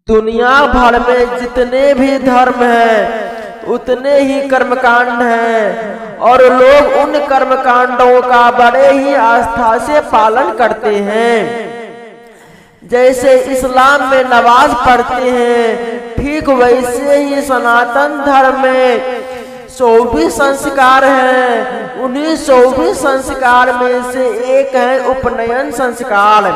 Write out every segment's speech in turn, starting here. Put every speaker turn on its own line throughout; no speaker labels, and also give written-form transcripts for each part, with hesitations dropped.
दुनिया भर में जितने भी धर्म हैं उतने ही कर्मकांड हैं और लोग उन कर्मकांडों का बड़े ही आस्था से पालन करते हैं। जैसे इस्लाम में नमाज पढ़ते हैं, ठीक वैसे ही सनातन धर्म में 24 संस्कार हैं। उन्हीं 24 संस्कार में से एक है उपनयन संस्कार,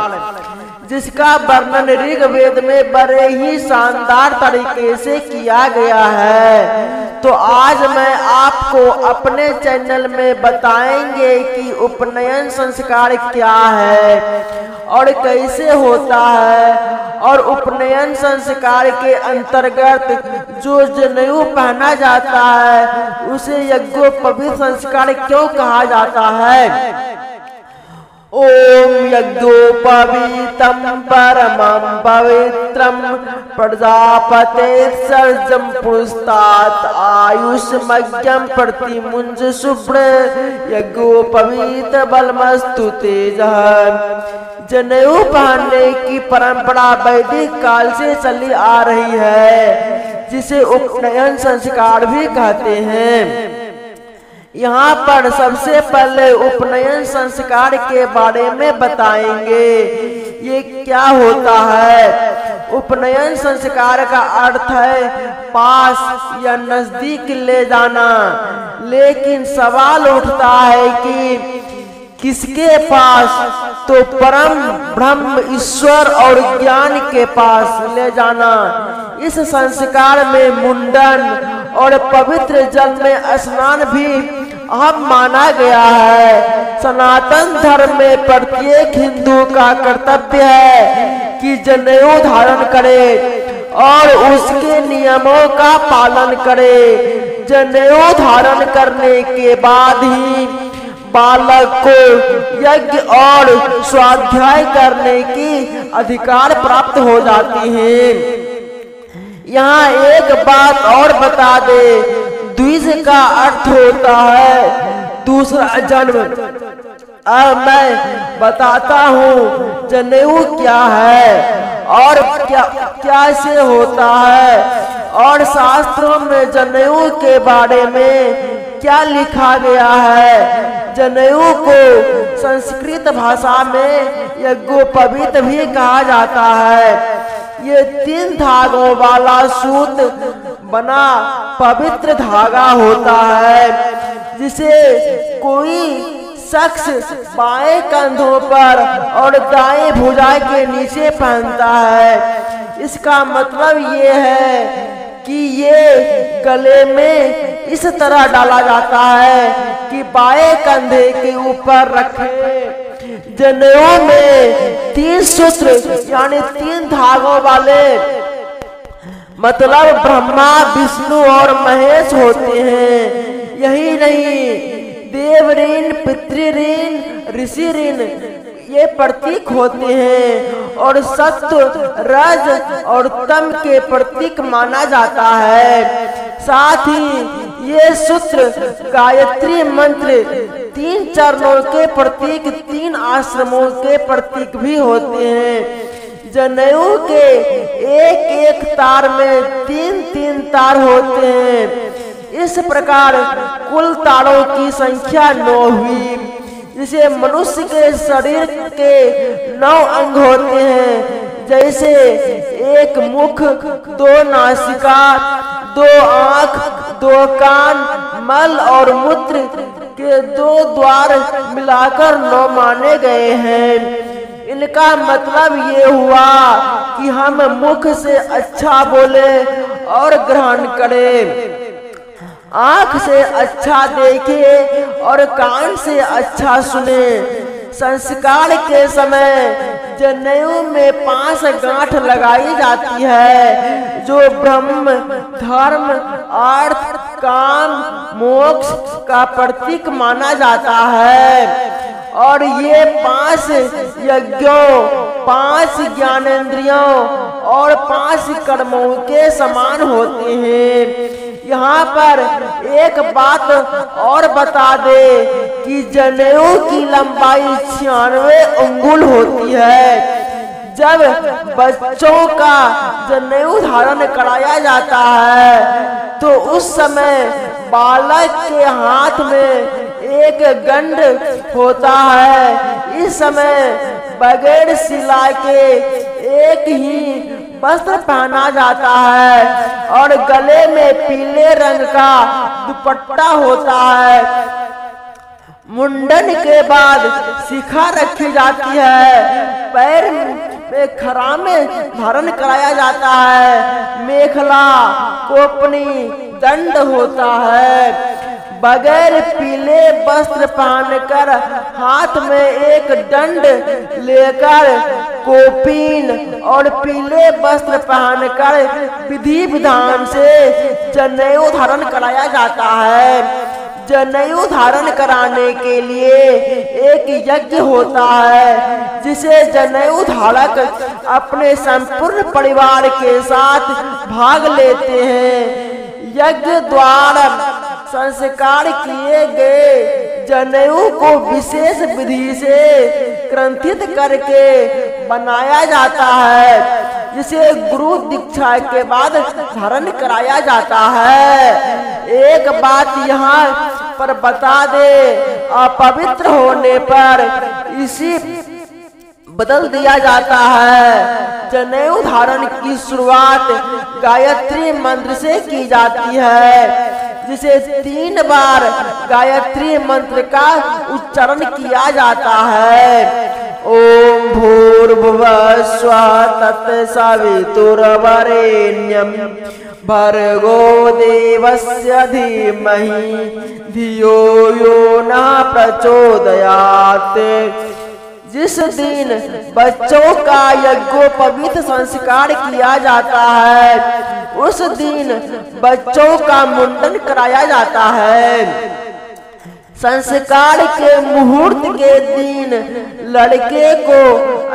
जिसका वर्णन ऋग्वेद में बड़े ही शानदार तरीके से किया गया है। तो आज मैं आपको अपने चैनल में बताएंगे कि उपनयन संस्कार क्या है और कैसे होता है, और उपनयन संस्कार के अंतर्गत जो जनेऊ पहना जाता है उसे यज्ञोपवीत संस्कार क्यों कहा जाता है। ओम यज्ञोपवीतम परमं पवित्रम प्रजापते सर्जम पुरुस्तात आयुष्मज्ञम प्रतिमुंज शुभ्र यज्ञोपवीत बलमस्तु तेजः। जनेऊ पहनने की परंपरा वैदिक काल से चली आ रही है, जिसे उपनयन संस्कार भी कहते हैं। यहाँ पर सबसे पहले उपनयन संस्कार के बारे में बताएंगे, ये क्या होता है। उपनयन संस्कार का अर्थ है पास या नजदीक ले जाना, लेकिन सवाल उठता है कि किसके पास, तो परम ब्रह्म ईश्वर और ज्ञान के पास ले जाना। इस संस्कार में मुंडन और पवित्र जल में स्नान भी अहम माना गया है। सनातन धर्म में प्रत्येक हिंदू का कर्तव्य है कि जनेऊ धारण करे और उसके नियमों का पालन करे। जनेऊ धारण करने के बाद ही बालक को यज्ञ और स्वाध्याय करने की अधिकार प्राप्त हो जाती है। यहाँ एक बात और बता दे, द्विज का अर्थ होता है दूसरा जन्म। अब मैं बताता हूँ जनेऊ क्या है और क्या से होता है, और शास्त्रों में जनेऊ के बारे में क्या लिखा गया है। जनेऊ को संस्कृत भाषा में यज्ञोपवीत भी कहा जाता है। ये 3 धागों वाला सूत बना पवित्र धागा होता है, जिसे कोई शख्स बाएं कंधों पर और दाएं भुजा के नीचे पहनता है। इसका मतलब ये है कि ये गले में इस तरह डाला जाता है कि बाएं कंधे के ऊपर रखे। जनेऊ में 3 सूत्र यानी 3 धागों वाले मतलब ब्रह्मा, विष्णु और महेश होते हैं। यही नहीं, देव ऋण, पितृ ऋण, ऋषि ऋण ये प्रतीक होते हैं और सत्व, रज और तम के प्रतीक माना जाता है। साथ ही ये सूत्र गायत्री मंत्र 3 चरणों के प्रतीक, 3 आश्रमों के प्रतीक भी होते हैं। जनेऊ के एक तार में 3 तार होते हैं। इस प्रकार कुल तारों की संख्या 9 हुई। जिसे मनुष्य के शरीर के 9 अंग होते हैं, जैसे 1 मुख, 2 नासिका, 2 आँख, 2 कान, मल और मूत्र के 2 द्वार मिलाकर 9 माने गए हैं। इनका मतलब ये हुआ कि हम मुख से अच्छा बोले और ग्रहण करें, आँख से अच्छा देखे और कान से अच्छा सुने। संस्कार के समय जनेऊ में 5 गांठ लगाई जाती है, जो ब्रह्म, धर्म, अर्थ, काम, मोक्ष का प्रतीक माना जाता है। और ये 5 यज्ञों, 5 ज्ञानेंद्रियों और 5 कर्मों के समान होते हैं। यहाँ पर एक बात और बता दे कि जनेऊ की लंबाई 96 अंगुल होती है, जब बच्चों का जनेऊ धारण कराया जाता है तो उस समय बालक के हाथ में एक गंड होता है। इस समय बगैर सिला के एक ही वस्त्र पहना जाता है और गले में पीले रंग का दुपट्टा होता है। मुंडन के बाद शिखा रखी जाती है। पैर में खरामे धारण कराया जाता है। मेखला, कोपनी, दंड होता है। बगैर पीले वस्त्र पहनकर हाथ में एक दंड लेकर कोपीन और पीले वस्त्र पहनकर विधि विधान से जनेऊ धारण कराया जाता है। जनेऊ धारण कराने के लिए एक यज्ञ होता है जिसे जनेऊ धारक अपने संपूर्ण परिवार के साथ भाग लेते हैं। यज्ञ द्वारा संस्कार किए गए जनेऊ को विशेष विधि से ग्रंथित करके बनाया जाता है जिसे गुरु दीक्षा के बाद धारण कराया जाता है। एक बात यहाँ पर बता दे, अपवित्र होने पर इसी बदल दिया जाता है। जनेऊ धारण की शुरुआत गायत्री मंत्र से की जाती है जिसे 3 बार गायत्री मंत्र का उच्चारण किया जाता है। ओम भूर्भुवः स्वः तत्सवितुर्वरेण्यं भर्गो देवस्य धीमहि धियो यो न प्रचोदयात्। जिस दिन बच्चों का यज्ञोपवीत संस्कार किया जाता है उस दिन बच्चों का मुंडन कराया जाता है। संस्कार के मुहूर्त के दिन लड़के को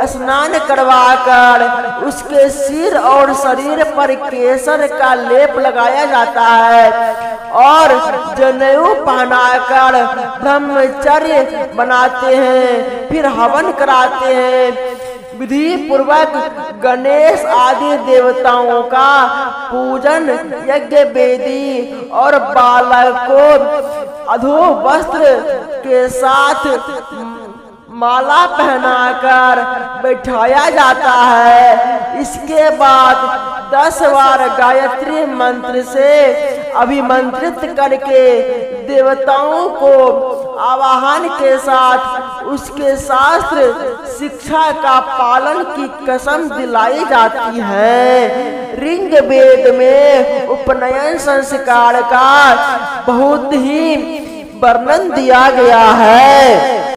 स्नान करवाकर उसके सिर और शरीर पर केसर का लेप लगाया जाता है और जनेऊ पहनाकर ब्रह्मचर्य बनाते हैं। फिर हवन कराते हैं। विधि पूर्वक गणेश आदि देवताओं का पूजन यज्ञ वेदी और बालक को अधो वस्त्र के साथ माला पहनाकर बैठाया जाता है। इसके बाद 10 बार गायत्री मंत्र से अभिमंत्रित करके देवताओं को आवाहन के साथ उसके शास्त्र शिक्षा का पालन की कसम दिलाई जाती है। ऋग्वेद में उपनयन संस्कार का बहुत ही वर्णन दिया गया है।